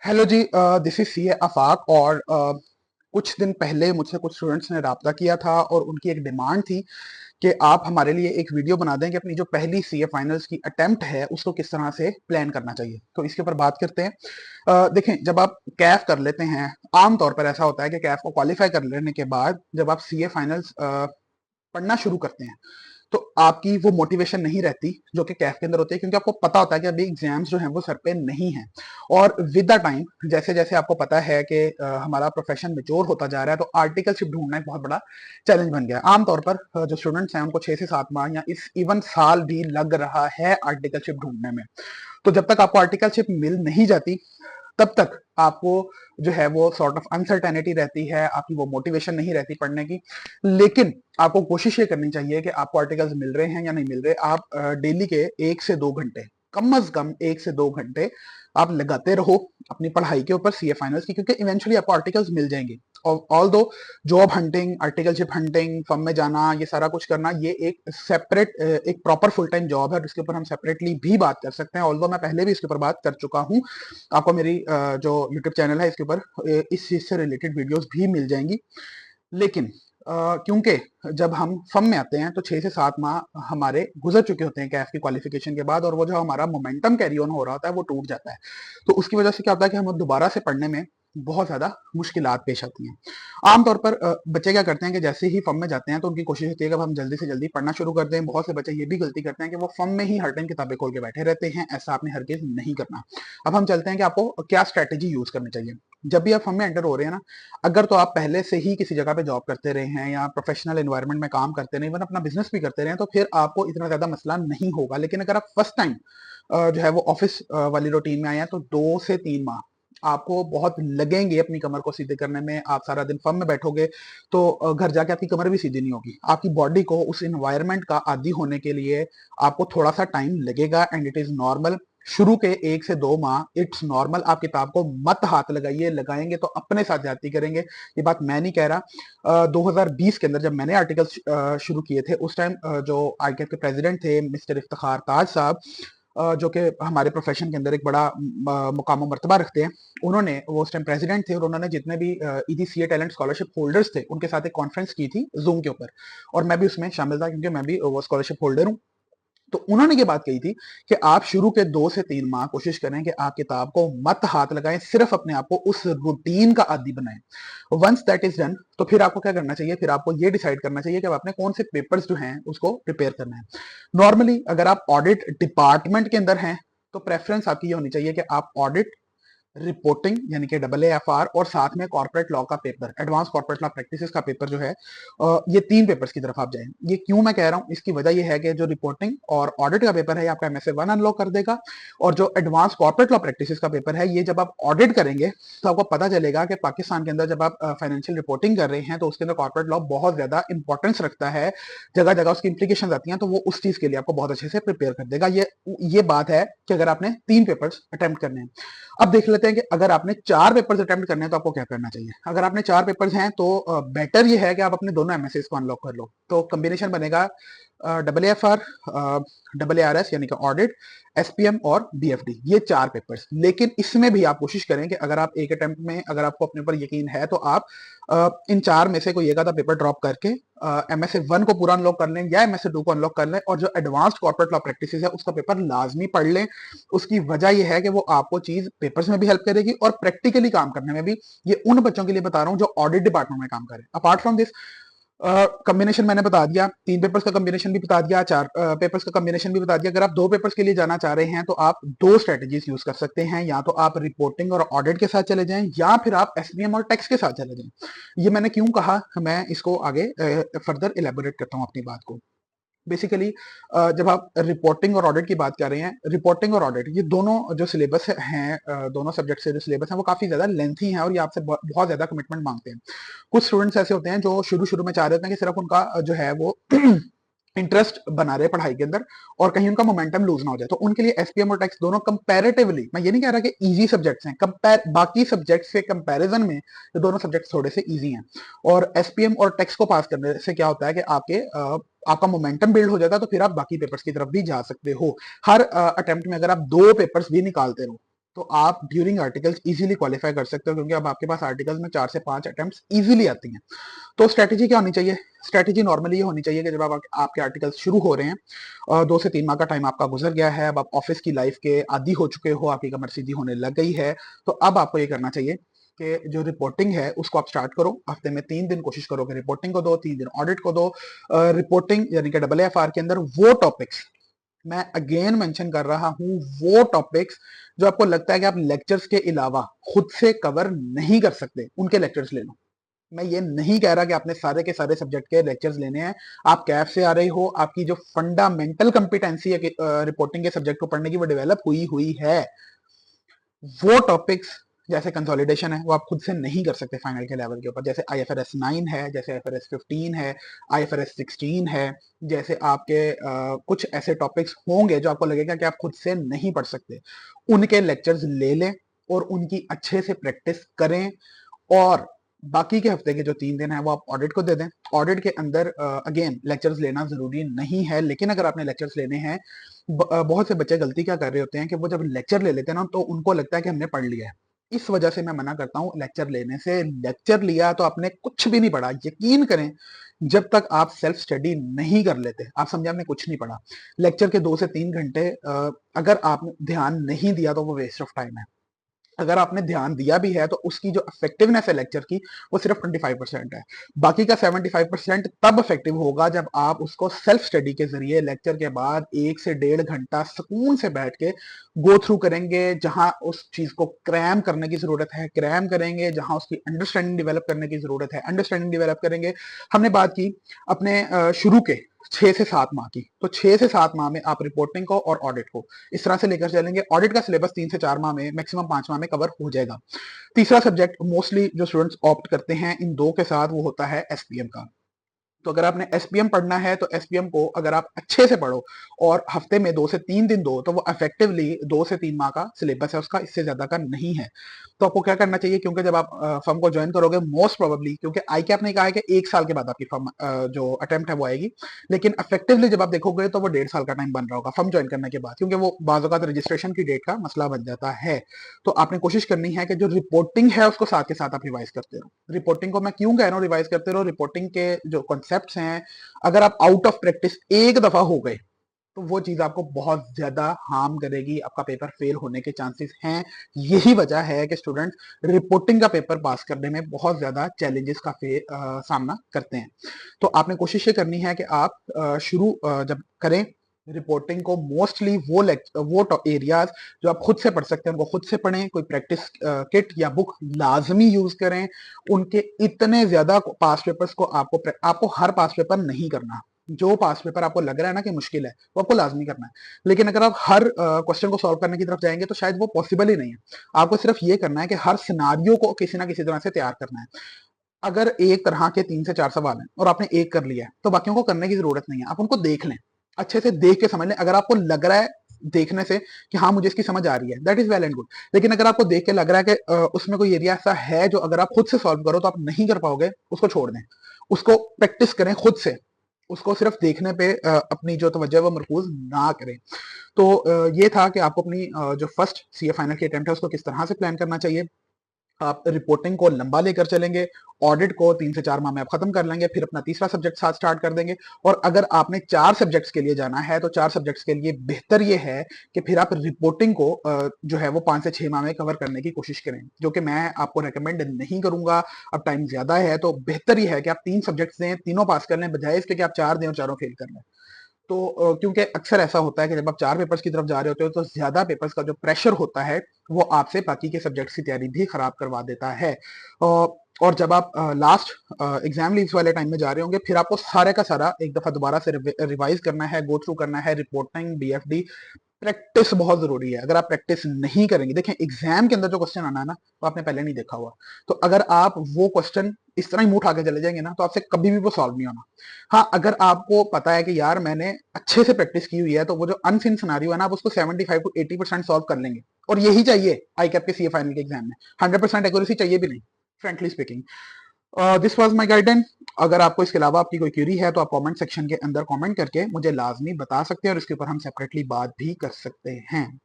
Hello ji, this is CA Afaq. और कुछ दिन पहले मुझसे कुछ स्टूडेंट्स ने राब्ता किया था और उनकी एक डिमांड थी कि आप हमारे लिए एक वीडियो बना दें कि अपनी जो पहली सीए फाइनल्स की अटेम्प्ट है उसको किस तरह से प्लान करना चाहिए। तो इसके ऊपर बात करते हैं। देखें, जब आप कैफ कर लेते हैं, आमतौर पर ऐसा होता है कि कैफ को क्वालिफाई कर लेने के बाद जब आप सीए फाइनल्स पढ़ना शुरू करते हैं तो आपकी वो मोटिवेशन नहीं रहती जो कि कैफ के अंदर होती है, क्योंकि आपको पता होता है कि अभी एग्जाम्स जो हैं वो सर पे नहीं है। और विद द टाइम, जैसे जैसे आपको पता है कि हमारा प्रोफेशन मेच्योर होता जा रहा है, तो आर्टिकलशिप ढूंढना एक बहुत बड़ा चैलेंज बन गया है। आमतौर पर जो स्टूडेंट्स हैं उनको 6 से 7 माह या इस इवन साल भी लग रहा है आर्टिकलशिप ढूंढने में। तो जब तक आपको आर्टिकलशिप मिल नहीं जाती तब तक आपको जो है वो सॉर्ट ऑफ अनसर्टेनिटी रहती है, आपकी वो मोटिवेशन नहीं रहती पढ़ने की। लेकिन आपको कोशिश ये करनी चाहिए कि आपको आर्टिकल्स मिल रहे हैं या नहीं मिल रहे, आप डेली के 1 से 2 घंटे, कम से कम 1 से 2 घंटे आप लगाते रहो अपनी पढ़ाई के ऊपर सीए फाइनल्स की, क्योंकि इवेंचुअली आपको आर्टिकल्स मिल जाएंगे। और ऑल दो job hunting, articleship hunting, firm में जाना, ये सारा कुछ करना, ये एक सेपरेट, एक प्रॉपर फुल टाइम जॉब है, जिसके ऊपर हम सेपरेटली भी बात कर सकते हैं। ऑल्दो मैं पहले भी इसके ऊपर बात कर चुका हूँ। आपको मेरी जो यूट्यूब चैनल है इसके ऊपर इस चीज से रिलेटेड वीडियोस भी मिल जाएंगी। लेकिन क्योंकि जब हम फर्म में आते हैं तो 6 से 7 माह हमारे गुजर चुके होते हैं कैफ की क्वालिफिकेशन के बाद, और वो जो हमारा मोमेंटम कैरी ऑन हो रहा होता है वो टूट जाता है। तो उसकी वजह से क्या होता है कि हम दोबारा से पढ़ने में बहुत ज्यादा मुश्किलात पेश आती हैं। आमतौर पर बच्चे क्या करते हैं कि जैसे ही फर्म में जाते हैं तो उनकी कोशिश होती है कि अब हम जल्दी से जल्दी पढ़ना शुरू कर दें। बहुत से बच्चे ये भी गलती करते हैं कि वो फर्म में ही हर टाइम किताबें खोल के बैठे रहते हैं। ऐसा आपने हरगिज नहीं करना। अब हम चलते हैं कि आपको क्या स्ट्रेटेजी यूज करनी चाहिए जब भी आप फर्म में एंटर हो रहे हैं ना। अगर तो आप पहले से ही किसी जगह पे जॉब करते रहे हैं या प्रोफेशनल एनवायरनमेंट में काम करते रहे, इवन अपना बिजनेस भी करते रहे हैं, तो फिर आपको इतना ज्यादा मसला नहीं होगा। लेकिन अगर आप फर्स्ट टाइम जो है वो ऑफिस वाली रूटीन में आए हैं तो 2 से 3 माह आपको बहुत लगेंगे अपनी कमर को सीधे करने में। आप सारा दिन फर्म में बैठोगे तो घर जाके आपकी कमर भी सीधी नहीं होगी। आपकी बॉडी को उस इन्वायरमेंट का आदी होने के लिए आपको थोड़ा सा टाइम लगेगा, एंड इट इज नॉर्मल। शुरू के 1 से 2 माह इट्स नॉर्मल। आप किताब को मत हाथ लगाइए, लगाएंगे तो अपने साथ जाती करेंगे। ये बात मैं नहीं कह रहा। 2020 के अंदर जब मैंने आर्टिकल्स शुरू किए थे, उस टाइम जो आईकेएफ के प्रेसिडेंट थे मिस्टर इफ्तिखार ताज साहब, जो कि हमारे प्रोफेशन के अंदर एक बड़ा मुकाम मर्तबा रखते हैं, उन्होंने, वो उस टाइम प्रेसिडेंट थे, और उन्होंने जितने भी ईजीसीए टैलेंट स्कॉलरशिप होल्डर्स थे उनके साथ एक कॉन्फ्रेंस की थी जूम के ऊपर। और मैं भी उसमें शामिल था क्योंकि मैं भी वो स्कॉलरशिप होल्डर हूँ। तो उन्होंने ये बात कही थी कि आप शुरू के 2 से 3 माह कोशिश करें कि आप किताब को मत हाथ लगाएं, सिर्फ अपने आप को उस रूटीन का आदी बनाएं। वंस दैट इज डन, तो फिर आपको क्या करना चाहिए, फिर आपको ये डिसाइड करना चाहिए कि अब आपने कौन से पेपर्स जो हैं उसको प्रिपेयर करना है। नॉर्मली अगर आप ऑडिट डिपार्टमेंट के अंदर हैं तो प्रेफरेंस आपकी ये होनी चाहिए कि आप ऑडिट, रिपोर्टिंग यानी कि AAFR, और साथ में कॉर्पोरेट लॉ का paper, advance corporate law practices का पेपर जो है, ये 3 पेपर्स की तरफ आप जाएं। ये क्यों मैं कह रहा हूं, इसकी वजह ये है कि जो रिपोर्टिंग और ऑडिट का पेपर है ये आपका MSA 1 अनलॉक कर देगा। और जो एडवांस कॉर्पोरेट लॉ प्रैक्टिसेस का पेपर है, ये जब आप ऑडिट करेंगे तो आपको पता चलेगा कि पाकिस्तान के अंदर जब आप फाइनेंशियल रिपोर्टिंग कर रहे हैं तो उसके अंदर कॉर्पोरेट लॉ बहुत ज्यादा इंपॉर्टेंस रखता है। जगह जगह उसकी इंप्लीकेशन आती हैं, तो वो उस चीज के लिए आपको बहुत अच्छे से प्रिपेयर कर देगा। ये बात है कि अगर आपने 3 पेपर्स अटेम्प्ट करने हैं। अब देख लेते हैं कि अगर आपने 4 पेपर्स अटेम्प्ट करने हैं तो आपको क्या करना चाहिए। अगर आपने 4 पेपर्स हैं तो बेटर ये है कि आप अपने दोनों एमएसएस को अनलॉक कर लो। तो कॉम्बिनेशन बनेगा AAFR, ARS यानी कि ऑडिट, SPM और BFD, ये 4 पेपर्स। लेकिन इसमें भी आप कोशिश करें कि अगर आप एक अटेम्प्ट में, अगर आपको अपने ऊपर यकीन है, तो आप इन 4 में से कोई एक आधा पेपर ड्रॉप करके MSA 1 को पूरा अनलॉक कर लें या MSA 2 को अनलॉक कर लें, और जो एडवांस्ड कॉर्पोरेट लॉ प्रैक्टिस है उसका पेपर लाजमी पढ़ लें। उसकी वजह यह है कि वो आपको चीज पेपर्स में भी हेल्प करेगी और प्रैक्टिकली काम करने में भी। ये उन बच्चों के लिए बता रहा हूं जो ऑडिट डिपार्टमेंट में काम करें। अपार्ट फ्रॉम दिस, कॉम्बिनेशन मैंने बता दिया, 3 पेपर्स का कॉम्बिनेशन भी बता दिया, 4 पेपर्स का कॉम्बिनेशन भी बता दिया। अगर आप 2 पेपर्स के लिए जाना चाह रहे हैं तो आप 2 स्ट्रेटेजीज यूज कर सकते हैं। या तो आप रिपोर्टिंग और ऑडिट के साथ चले जाएं, या फिर आप SPM और टैक्स के साथ चले जाएं। ये मैंने क्यों कहा, मैं इसको आगे फर्दर इलेबोरेट करता हूं अपनी बात को। बेसिकली जब आप रिपोर्टिंग और ऑडिट की बात कर रहे हैं, रिपोर्टिंग और ऑडिट ये दोनों जो सिलेबस हैं, दोनों सब्जेक्ट से जो सिलेबस हैं वो काफी ज्यादा लेंथी हैं और ये आपसे बहुत ज्यादा कमिटमेंट मांगते हैं। कुछ स्टूडेंट्स ऐसे होते हैं जो शुरू शुरू में चाह रहे होते हैं कि सिर्फ उनका जो है वो इंटरेस्ट बना रहे पढ़ाई के अंदर और कहीं उनका मोमेंटम लूज ना हो जाए। तो उनके लिए SPM और टैक्स दोनों कंपैरेटिवली, मैं ये नहीं कह रहा कि इजी सब्जेक्ट्स हैं, कंपेयर बाकी सब्जेक्ट से कंपैरिजन में ये दोनों सब्जेक्ट्स थोड़े से इजी हैं। और SPM और टैक्स को पास करने से क्या होता है कि आपका मोमेंटम बिल्ड हो जाता है, तो फिर आप बाकी पेपर्स की तरफ भी जा सकते हो। हर अटेम्प्ट में अगर आप 2 पेपर्स भी निकालते रहो तो आप ड्यूरिंग आर्टिकल्स इजीली क्वालिफाई कर सकते हो, क्योंकि अब आपके पास आर्टिकल्स में 4 से 5 अटेम्प्ट्स इजीली आती हैं। तो स्ट्रेटेजी क्या होनी चाहिए? स्ट्रेटेजी नॉर्मली ये होनी चाहिए कि जब आप आपके आर्टिकल्स शुरू हो रहे हैं, 2 से 3 माह का टाइम आपका गुजर गया है, अब आप ऑफिस की लाइफ के आदी हो चुके हो, आपकी कमर सीधी होने लग गई है, तो अब आपको ये करना चाहिए कि जो रिपोर्टिंग है उसको आप स्टार्ट करो। हफ्ते में 3 दिन कोशिश करो कि रिपोर्टिंग को दो, 3 दिन ऑडिट को दो। रिपोर्टिंग यानी कि AAFR के अंदर वो टॉपिक्स, मैं अगेन मेंशन कर रहा हूं, वो टॉपिक्स जो आपको लगता है कि आप लेक्चर्स के अलावा खुद से कवर नहीं कर सकते, उनके लेक्चर्स ले लो। मैं ये नहीं कह रहा कि आपने सारे के सारे सब्जेक्ट के लेक्चर्स लेने हैं। आप कैफ से आ रहे हो, आपकी जो फंडामेंटल कंपिटेंसी है रिपोर्टिंग के सब्जेक्ट को पढ़ने की, वो डेवलप हुई हुई है। वो टॉपिक्स जैसे कंसोलिडेशन है वो आप खुद से नहीं कर सकते फाइनल के लेवल के ऊपर, जैसे IFRS 9 है, जैसे IFRS 15 है, IFRS 16 है, जैसे आपके कुछ ऐसे टॉपिक्स होंगे जो आपको लगेगा कि आप खुद से नहीं पढ़ सकते, उनके लेक्चर्स ले लें और उनकी अच्छे से प्रैक्टिस करें। और बाकी के हफ्ते के जो 3 दिन है वो आप ऑडिट को दे दें। ऑडिट के अंदर अगेन लेक्चर्स लेना जरूरी नहीं है, लेकिन अगर आपने लेक्चर्स लेने हैं, बहुत से बच्चे गलती क्या कर रहे होते हैं कि वो जब लेक्चर ले लेते हैं ना तो उनको लगता है कि हमने पढ़ लिया है। इस वजह से मैं मना करता हूँ लेक्चर लेने से। लेक्चर लिया तो आपने कुछ भी नहीं पढ़ा, यकीन करें। जब तक आप सेल्फ स्टडी नहीं कर लेते, आप समझे आपने कुछ नहीं पढ़ा। लेक्चर के 2 से 3 घंटे अगर आपने ध्यान नहीं दिया तो वो वेस्ट ऑफ टाइम है। अगर आपने ध्यान दिया भी है तो उसकी जो इफेक्टिवनेस है लेक्चर की, वो सिर्फ 25% है। बाकी का 75% तब इफेक्टिव होगा जब आप उसको सेल्फ स्टडी के जरिए लेक्चर के बाद 1 से 1.5 घंटा सुकून से बैठ के गो थ्रू करेंगे। जहां उस चीज को क्रैम करने की जरूरत है क्रैम करेंगे, जहां उसकी अंडरस्टैंडिंग डेवलप करने की जरूरत है अंडरस्टैंडिंग डेवलप करेंगे। हमने बात की अपने शुरू के 6 से 7 माह की, तो 6 से 7 माह में आप रिपोर्टिंग को और ऑडिट को इस तरह से लेकर चलेंगे। ऑडिट का सिलेबस 3 से 4 माह में, मैक्सिमम 5 माह में कवर हो जाएगा। तीसरा सब्जेक्ट मोस्टली जो स्टूडेंट्स ऑप्ट करते हैं इन दो के साथ, वो होता है SPM का। तो अगर आपने SPM पढ़ना है तो SPM को अगर आप अच्छे से पढ़ो और हफ्ते में 2 से 3 दिन दो, तो वो इफेक्टिवली 2 से 3 माह का सिलेबस है उसका, इससे ज्यादा का नहीं है। तो आपको क्या करना चाहिए, क्योंकि जब आप फर्म को ज्वाइन करोगे मोस्ट प्रोबेबली, क्योंकि ICAP ने कहा है कि 1 साल के बाद आपकी फर्म जो अटेम्प्ट है वो आएगी, लेकिन इफेक्टिवली जब आप देखोगे तो वो 1.5 साल का टाइम बन रहा होगा फर्म ज्वाइन करने के बाद, क्योंकि वो बाज़ औक़ात रजिस्ट्रेशन की डेट का मसला बन जाता है। तो आपने कोशिश करनी है कि जो रिपोर्टिंग है उसको साथ के साथ आप रिवाइज करते रहो। रिपोर्टिंग को मैं क्यों कह रहा हूँ रिवाइज करते रहो, रिपोर्टिंग के जो कॉन्सेप्ट्स हैं, अगर आप आउट ऑफ प्रैक्टिस एक दफा हो गए तो वो चीज आपको बहुत ज्यादा हार्म करेगी, आपका पेपर फेल होने के चांसेस हैं। यही वजह है कि स्टूडेंट रिपोर्टिंग का पेपर पास करने में बहुत ज्यादा चैलेंजेस का सामना करते हैं। तो आपने कोशिश ये करनी है कि आप शुरू जब करें रिपोर्टिंग को, मोस्टली वो एरियाज जो आप खुद से पढ़ सकते हैं उनको खुद से पढ़ें। कोई प्रैक्टिस किट या बुक लाजमी यूज करें। उनके इतने ज्यादा पास पेपर्स को आपको हर पास पेपर नहीं करना। जो पास पेपर आपको लग रहा है ना कि मुश्किल है, वो आपको लाजमी करना है। लेकिन अगर आप हर क्वेश्चन को सॉल्व करने की तरफ जाएंगे तो शायद वो पॉसिबल ही नहीं है। आपको सिर्फ ये करना है कि हर सिनारियो को किसी ना किसी तरह से तैयार करना है। अगर एक तरह के 3 से 4 सवाल हैं और आपने एक कर लिया है तो बाकियों को करने की जरूरत नहीं है, आप उनको देख लें, अच्छे से देख के समझ लें। अगर आपको लग रहा है देखने से कि हाँ मुझे इसकी समझ आ रही है, that is well and good. लेकिन अगर आपको देख के लग रहा है कि उसमें कोई एरिया ऐसा है जो अगर आप खुद से सॉल्व करो तो आप नहीं कर पाओगे, उसको छोड़ दें। उसको प्रैक्टिस करें खुद से, उसको सिर्फ देखने पे अपनी जो तवज्जो है वो मरकूज ना करें। तो ये था कि आपको अपनी जो फर्स्ट CA फाइनल की अटेम्प्ट है उसको किस तरह से प्लान करना चाहिए। आप रिपोर्टिंग को लंबा लेकर चलेंगे, ऑडिट को 3 से 4 माह में आप खत्म कर लेंगे, फिर अपना तीसरा सब्जेक्ट साथ स्टार्ट कर देंगे। और अगर आपने 4 सब्जेक्ट्स के लिए जाना है तो 4 सब्जेक्ट्स के लिए बेहतर ये है कि फिर आप रिपोर्टिंग को जो है वो 5 से 6 माह में कवर करने की कोशिश करें, जो कि मैं आपको रेकमेंड नहीं करूंगा। अब टाइम ज्यादा है तो बेहतर ये है कि आप 3 सब्जेक्ट्स दें, तीनों पास कर लें, बजाय इसके कि आप 4 दें और चारों फेल कर लें। तो क्योंकि अक्सर ऐसा होता है कि जब आप 4 पेपर्स की तरफ जा रहे होते हो तो ज्यादा पेपर्स का जो प्रेशर होता है वो आपसे बाकी के सब्जेक्ट्स की तैयारी भी खराब करवा देता है। और जब आप लास्ट एग्जाम लीव्स वाले टाइम में जा रहे होंगे, फिर आपको सारे का सारा एक दफा दोबारा से रिवाइज करना है, गो थ्रू करना है रिपोर्टिंग, BFD। प्रैक्टिस बहुत जरूरी है। अगर आप प्रैक्टिस नहीं करेंगे, देखें एग्जाम के अंदर जो क्वेश्चन आना है ना वो आपने पहले नहीं देखा हुआ, तो अगर आप वो क्वेश्चन इस तरह ही मुंह उठा के चले जाएंगे ना तो आपसे कभी भी वो सॉल्व नहीं होना। हाँ, अगर आपको पता है कि यार मैंने अच्छे से प्रैक्टिस की हुई है तो वो जो अनसिन सिनेरियो है ना आप उसको 75 to 80% सॉल्व कर लेंगे। और यही चाहिए ICAP के CA फाइनल के एग्जाम में, 100% एक्यूरेसी चाहिए भी नहीं, frankly speaking. This was my guidance. अगर आपको इसके अलावा आपकी कोई क्वेरी है तो आप कमेंट सेक्शन के अंदर कमेंट करके मुझे लाजमी बता सकते हैं और इसके ऊपर हम सेपरेटली बात भी कर सकते हैं।